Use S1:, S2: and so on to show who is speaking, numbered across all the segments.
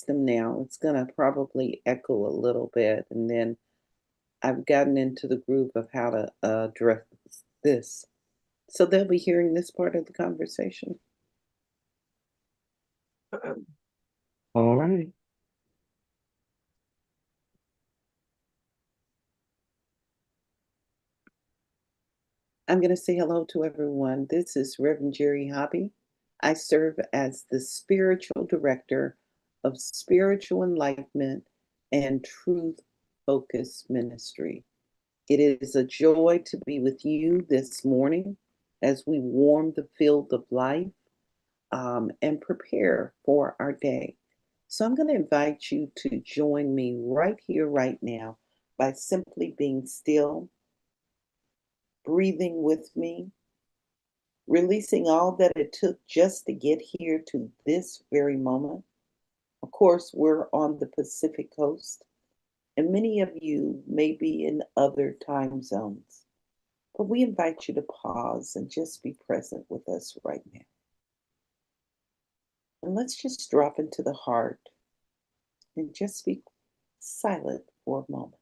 S1: system now. It's going to probably echo a little bit, and then I've gotten into the groove of how to address this. So they'll be hearing this part of the conversation.
S2: All right.
S1: I'm going to say hello to everyone. This is Reverend Jerry Hobby. I serve as the spiritual director of Spiritual Enlightenment and Truth Focus Ministry. It is a joy to be with you this morning as we warm the field of life and prepare for our day. So I'm going to invite you to join me right here, right now, by simply being still, breathing with me, releasing all that it took just to get here to this very moment. Of course, we're on the Pacific Coast, and many of you may be in other time zones, but we invite you to pause and just be present with us right now. And let's just drop into the heart and just be silent for a moment.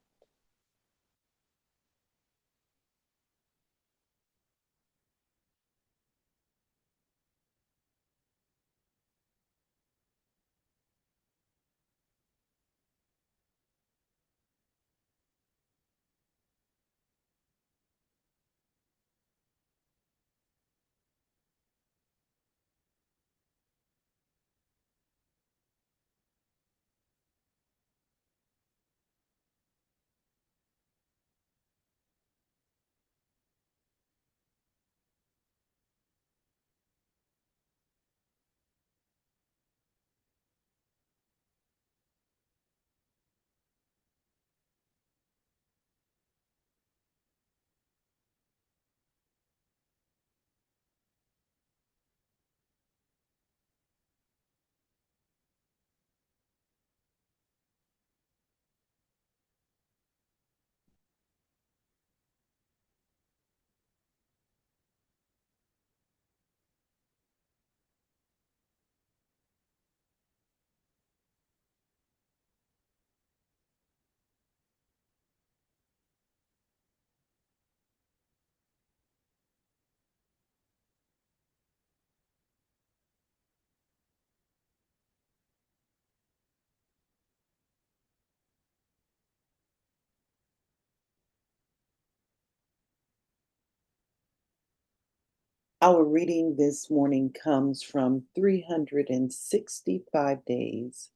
S1: Our reading this morning comes from 365 Days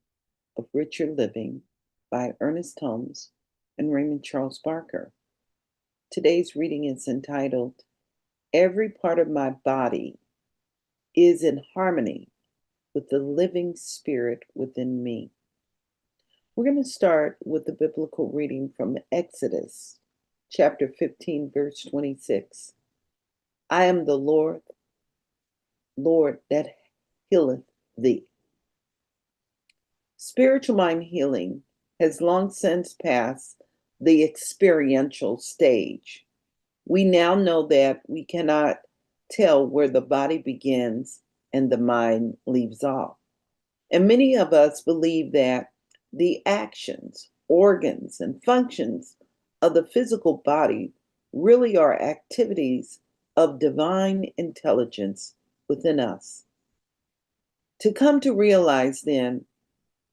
S1: of Richer Living by Ernest Holmes and Raymond Charles Barker. Today's reading is entitled, Every Part of My Body is in Harmony with the Living Spirit Within Me. We're going to start with the biblical reading from Exodus chapter 15, verse 26. I am the Lord that healeth thee. Spiritual mind healing has long since passed the experiential stage. We now know that we cannot tell where the body begins and the mind leaves off. And many of us believe that the actions, organs, and functions of the physical body really are activities of divine intelligence within us. To come to realize then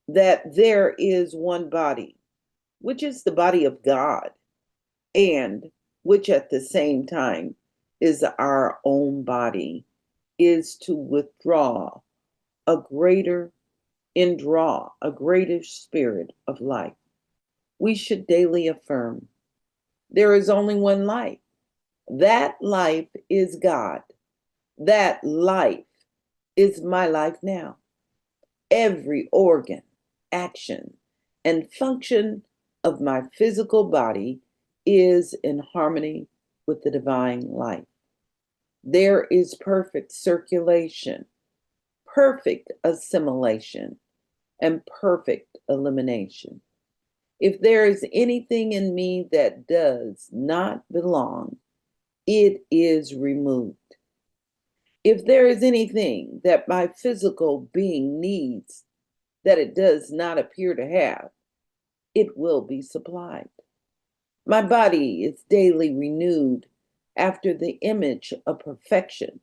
S1: that there is one body, which is the body of God, and which at the same time is our own body, is to withdraw a greater and draw a greater spirit of life. We should daily affirm there is only one life. That life is God. That life is my life now. Every organ, action, and function of my physical body is in harmony with the divine life. There is perfect circulation, perfect assimilation, and perfect elimination. If there is anything in me that does not belong, it is removed. If there is anything that my physical being needs that it does not appear to have, it will be supplied. My body is daily renewed after the image of perfection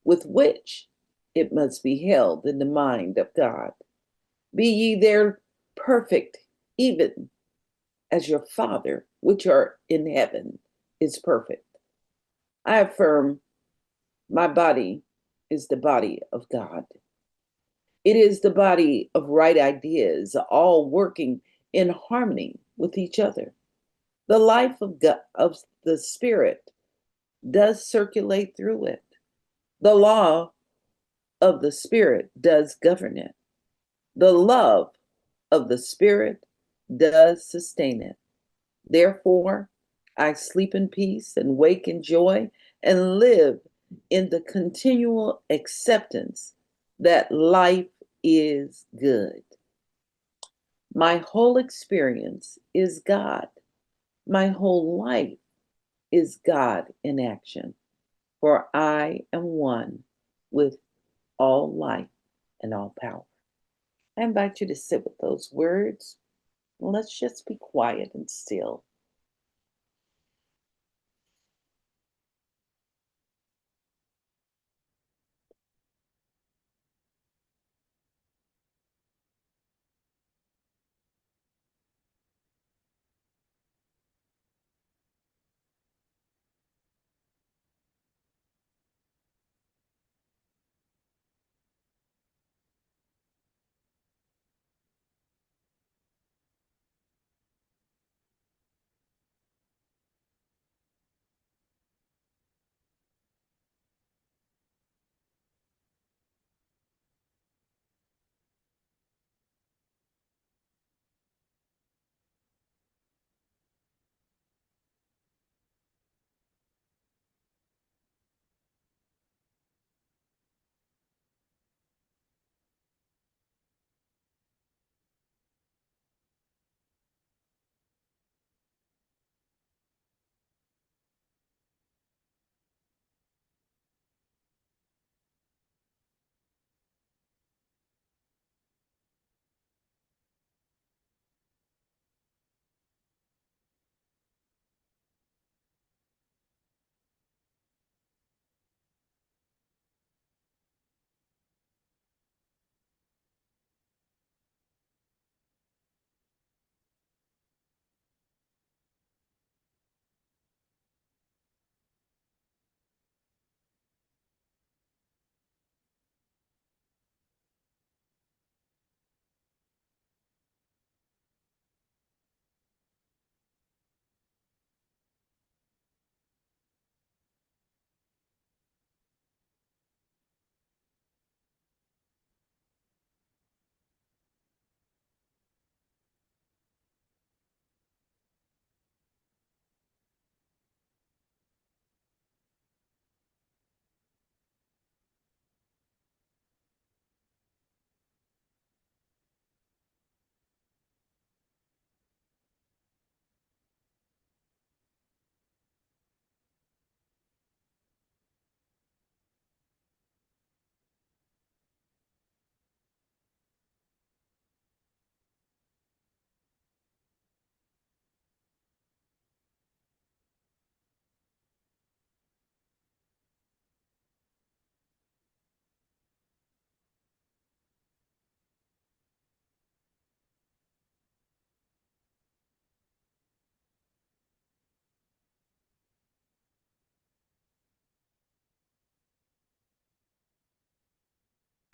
S1: with which it must be held in the mind of God. Be ye there perfect, even as your Father, which art in heaven, is perfect. I affirm my body is the body of God. It is the body of right ideas, all working in harmony with each other. The life of God, of the Spirit does circulate through it. The law of the Spirit does govern it. The love of the Spirit does sustain it. Therefore, I sleep in peace and wake in joy and live in the continual acceptance that life is good. My whole experience is God. My whole life is God in action, for I am one with all life and all power. I invite you to sit with those words. Let's just be quiet and still.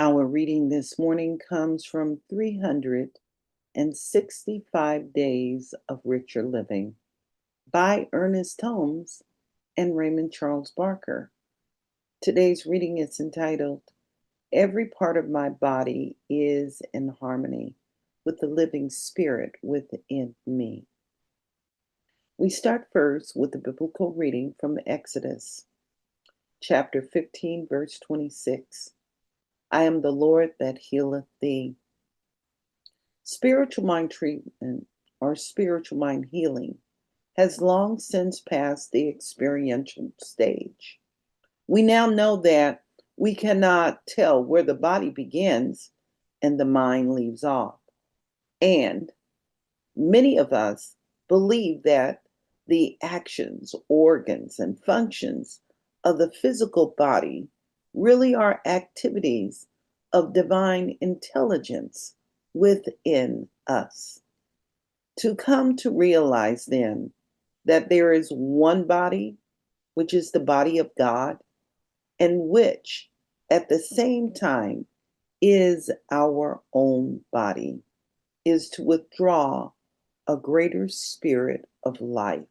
S1: Our reading this morning comes from 365 Days of Richer Living by Ernest Holmes and Raymond Charles Barker. Today's reading is entitled, Every Part of My Body is in Harmony with the Living Spirit Within Me. We start first with the biblical reading from Exodus, chapter 15, verse 26. I am the Lord that healeth thee. Spiritual mind treatment or spiritual mind healing has long since passed the experiential stage. We now know that we cannot tell where the body begins and the mind leaves off. And many of us believe that the actions, organs, and functions of the physical body really are activities of divine intelligence within us. To come to realize then that there is one body, which is the body of God, and which at the same time is our own body, is to withdraw a greater spirit of life.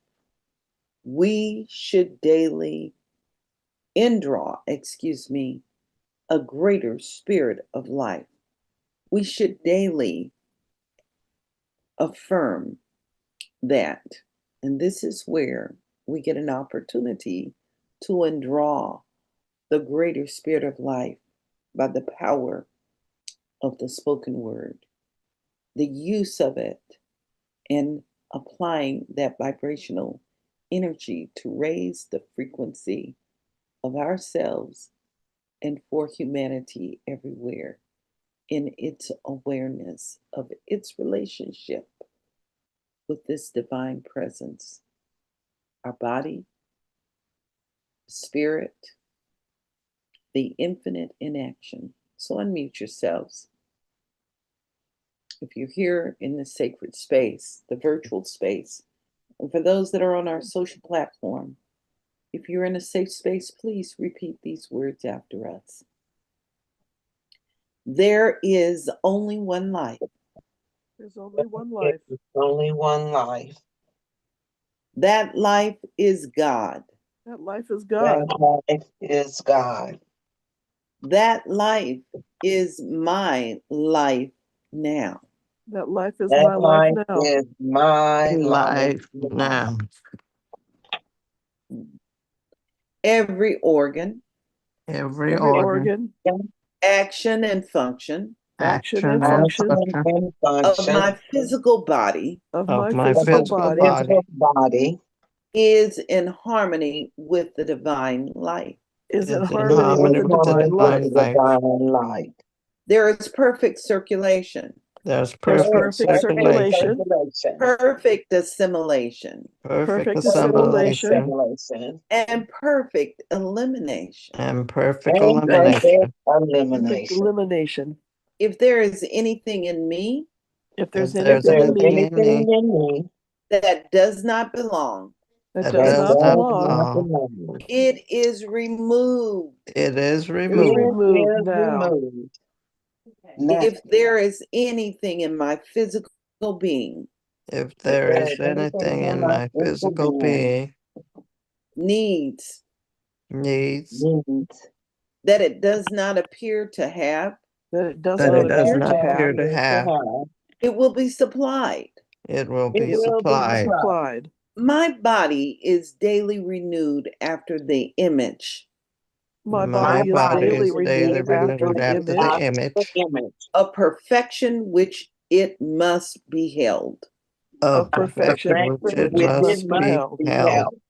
S1: We should daily indraw, a greater spirit of life. We should daily affirm that. And this is where we get an opportunity to indraw the greater spirit of life by the power of the spoken word, the use of it, and applying that vibrational energy to raise the frequency of ourselves and for humanity everywhere in its awareness of its relationship with this divine presence, our body, spirit, the infinite in action. So unmute yourselves. If you're here in the sacred space, the virtual space, and for those that are on our social platform, if you're in a safe space, please repeat these words after us. There is only one life.
S3: There's only one life.
S2: There's only one life.
S1: That life is God.
S3: That life is God.
S2: That life is God.
S1: That life is my life now.
S3: That life is
S2: That
S3: my life
S2: life
S3: now.
S2: is my
S4: life
S2: life
S4: now.
S1: Every organ,
S4: Every
S3: Every
S4: organ,
S3: organ,
S1: action, and function
S3: action, and
S4: action,
S3: function
S2: and
S1: of
S2: function
S1: my physical body
S3: of
S4: of
S3: my
S4: my
S3: physical
S4: physical
S3: body
S4: body
S2: body
S1: is in harmony with the divine life.
S3: is in
S4: is in
S3: harmony with
S4: harmony
S3: the
S4: with the
S3: divine life.
S4: divine life.
S2: divine life.
S1: There is perfect circulation,
S4: There's
S3: There's
S4: perfect
S3: perfect
S4: circulation,
S1: perfect assimilation,
S4: perfect
S3: perfect assimilation,
S4: assimilation,
S1: and perfect elimination.
S4: and perfect
S2: and perfect
S4: elimination.
S3: perfect
S2: elimination.
S3: elimination.
S1: If there is anything in me
S3: If there's
S4: If there's
S3: anything in
S4: anything
S3: me
S4: in me
S2: in me
S1: that does not belong,
S3: that
S4: that
S3: does
S4: does
S3: not
S4: not
S3: belong,
S4: belong,
S1: it is removed.
S4: it is
S3: is
S4: removed.
S3: removed now.
S2: removed. Now,
S1: If there is anything in my physical being
S4: If there is anything in my physical being
S1: needs
S4: needs
S2: needs
S1: that it does not appear to have,
S3: That it does
S4: that
S3: not
S4: it does
S3: appear to
S4: not
S3: have,
S4: appear to have,
S1: it will be supplied.
S4: it will
S2: it
S4: be
S2: will be
S4: supplied.
S3: supplied.
S1: My body is daily renewed after the image
S3: My
S4: My
S3: body is
S4: body
S3: daily
S4: is daily
S3: renewed after
S4: renewed
S3: the
S4: after the
S3: image
S4: image
S1: of perfection which it must be held
S4: of
S3: of perfection
S4: perfection which it
S3: which it
S4: must
S3: must be
S4: be
S3: held
S4: held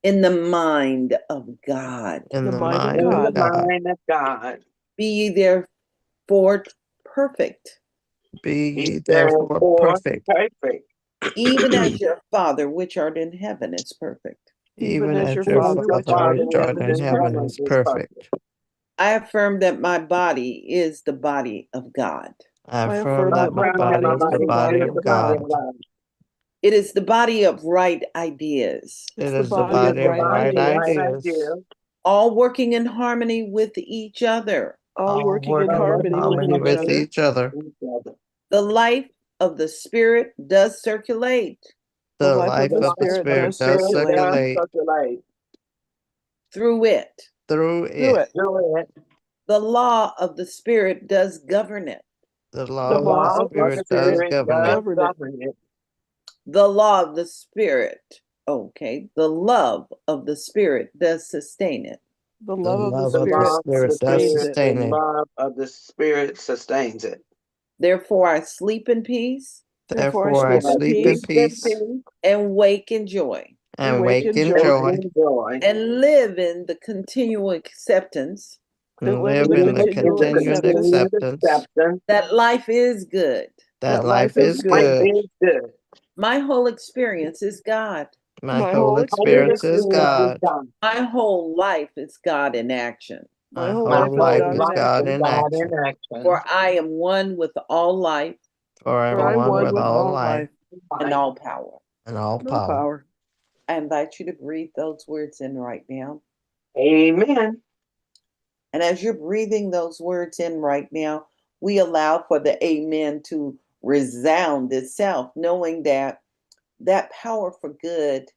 S1: in the mind of God.
S4: in
S3: the
S4: the
S3: mind of
S4: mind of
S3: God.
S4: God.
S2: of God.
S1: Be ye therefore perfect,
S4: Be
S2: Be
S4: ye therefore perfect,
S2: perfect.
S1: even as your Father which art in heaven is perfect.
S3: Even
S4: even
S3: as
S4: as
S3: your
S4: your
S3: Father
S2: Your
S3: which
S4: Father
S3: art
S2: Father
S3: in
S4: which art
S3: heaven
S4: in
S3: is
S4: heaven
S3: perfect.
S4: is perfect.
S1: I affirm that my body is the body of God.
S4: I
S3: I
S4: affirm
S3: affirm
S4: that
S3: that
S4: my
S3: my
S4: body
S3: body
S4: is the
S3: is the
S4: body
S3: body
S4: of
S3: of God.
S4: God.
S1: It is the body of right ideas,
S4: It
S3: It's the
S4: is the
S3: body of
S4: body of
S3: right
S4: right
S3: ideas,
S4: ideas,
S1: all working in harmony with each other.
S3: all
S4: all
S3: working in
S4: working in
S3: harmony with
S4: harmony
S3: each
S4: with
S3: other.
S4: each other.
S1: The life of the Spirit does circulate
S3: The
S4: The
S3: life of
S4: life
S3: the
S4: of the
S3: Spirit
S4: Spirit
S3: does
S4: does
S3: circulate
S4: circulate
S1: through it.
S4: through
S3: through
S4: it.
S3: it.
S1: The law of the Spirit does govern it.
S4: The
S3: The
S4: law of the
S3: law of the
S4: Spirit does
S3: Spirit
S4: govern it.
S3: govern it.
S1: The law of the Spirit, the love of the Spirit does sustain it.
S3: The
S4: The
S3: love of the
S4: love of the
S3: Spirit
S4: Spirit does
S3: sustains it.
S4: sustain it.
S2: love of the Spirit sustains it.
S1: Therefore, I sleep in peace
S3: Therefore, I
S4: Therefore, I
S3: sleep in
S4: sleep in
S3: peace
S4: peace
S1: and wake in joy
S3: and
S4: and
S3: wake
S4: wake
S3: in
S4: in
S3: joy
S4: joy
S1: and live in the continual acceptance
S4: and live in the continued acceptance
S1: that life is good.
S4: that life is
S2: Life
S4: good.
S2: is good.
S1: My whole experience is God.
S4: My whole experience is God.
S1: My whole life is God in action.
S4: My
S3: whole
S4: whole life is God in
S2: God
S4: action.
S2: in action.
S1: For I am one with all life
S4: For I
S3: For
S4: am
S3: I'm
S4: one with all life
S1: and all power.
S4: and all
S3: No
S4: power.
S3: power.
S1: I invite you to breathe those words in right now.
S2: Amen.
S1: And as you're breathing those words in right now, we allow for the amen to resound itself, knowing that that power for good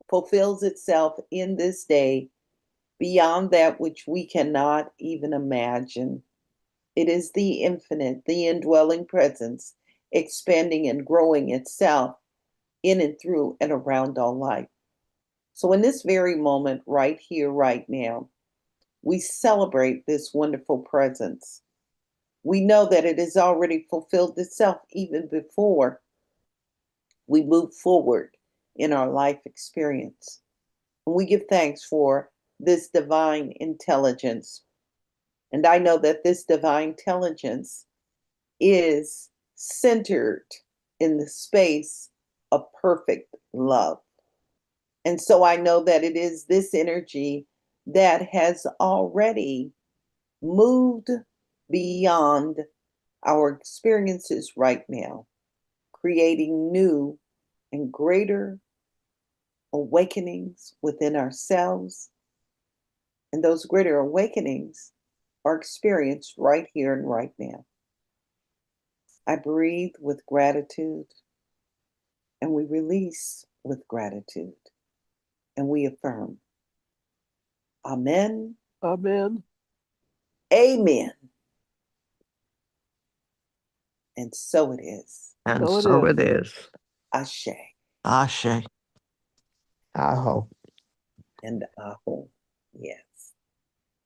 S1: fulfills itself in this day beyond that which we cannot even imagine. It is the infinite, the indwelling presence, expanding and growing itself in and through and around all life. So, in this very moment, right here, right now, we celebrate this wonderful presence. We know that it has already fulfilled itself even before we move forward in our life experience. And we give thanks for this divine intelligence. And I know that this divine intelligence is centered in the space of perfect love. And so I know that it is this energy that has already moved beyond our experiences right now, creating new and greater awakenings within ourselves. And those greater awakenings are experienced right here and right now. I breathe with gratitude, and we release with gratitude, and we affirm. Amen.
S3: Amen.
S1: Amen. And so it is.
S4: And
S3: So it
S4: so
S3: is.
S4: it is.
S1: Ashe
S4: Ashe. Aho.
S1: and Aho. Yes.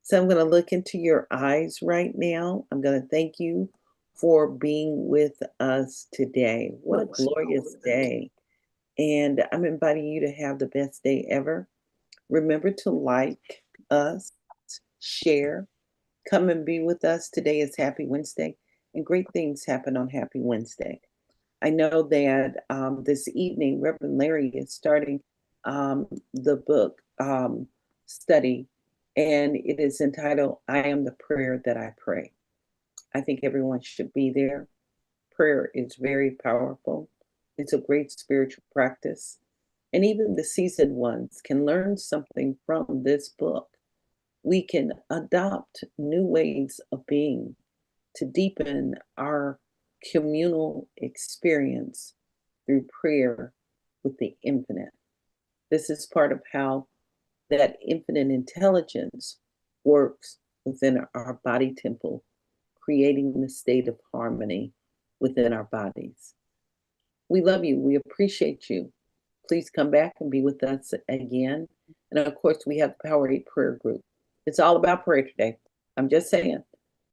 S1: So I'm going to look into your eyes right now. I'm going to thank you for being with us today. What a glorious day. And I'm inviting you to have the best day ever. Remember to like us, share, come and be with us. Today is Happy Wednesday, and great things happen on Happy Wednesday. I know that this evening, Reverend Larry is starting the book study, and it is entitled, I Am the Prayer That I Pray. I think everyone should be there. Prayer is very powerful, it's a great spiritual practice. And even the seasoned ones can learn something from this book. We can adopt new ways of being to deepen our communal experience through prayer with the infinite. This is part of how that infinite intelligence works within our body temple, creating the state of harmony within our bodies. We love you. We appreciate you. Please come back and be with us again. And of course, we have the Power 8 prayer group. It's all about prayer today. I'm just saying.